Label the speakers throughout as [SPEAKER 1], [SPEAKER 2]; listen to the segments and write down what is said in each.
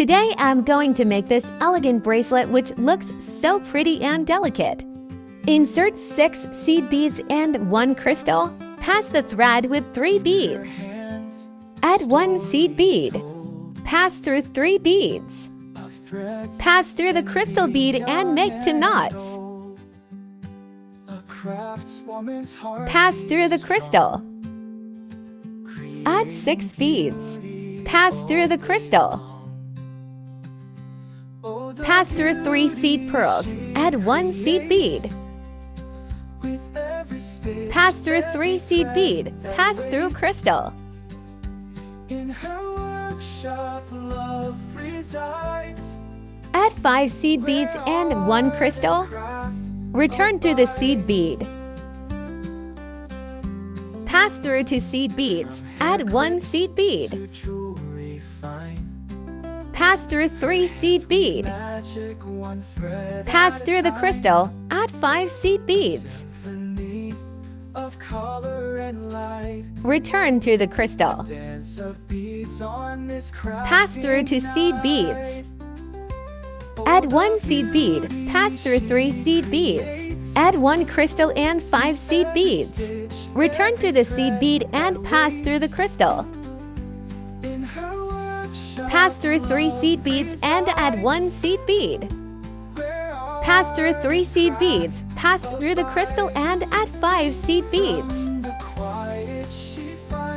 [SPEAKER 1] Today I'm going to make this elegant bracelet which looks so pretty and delicate. Insert 6 seed beads and 1 crystal. Pass the thread with 3 beads. Add 1 seed bead. Pass through 3 beads. Pass through the crystal bead and make 2 knots. Pass through the crystal. Add 6 beads. Pass through the crystal. Pass through 3 seed pearls. Add 1 seed bead. Pass through 3 seed bead. Pass through crystal. Add 5 seed beads and 1 crystal. Return to the seed bead. Pass through 2 seed beads. Add 1 seed bead. Pass through 3 seed bead. Pass through the crystal. Add 5 seed beads. Return to the crystal. Pass through 2 seed beads. Add 1 seed bead. Pass through 3 seed beads. Add 1 crystal and 5 seed beads. Return to the seed bead and pass through the crystal. Pass through 3 seed beads and add 1 seed bead. Pass through 3 seed beads, pass through the crystal and add 5 seed beads.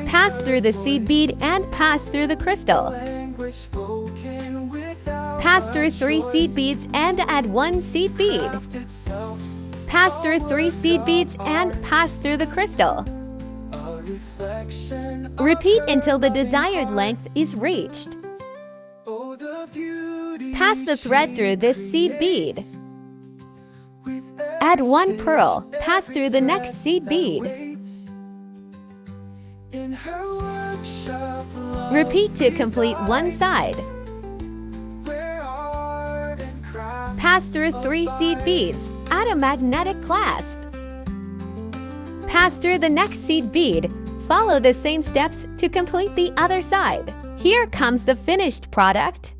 [SPEAKER 1] Pass through the seed bead and pass through the crystal. Pass through 3 seed beads and add 1 seed bead. Pass through 3 seed beads and pass through the crystal. Repeat until the desired length is reached. Pass the thread through this seed bead. Add 1 pearl. Pass through the next seed bead. Repeat to complete one side. Pass through 3 seed beads. Add a magnetic clasp. Pass through the next seed bead. Follow the same steps to complete the other side. Here comes the finished product.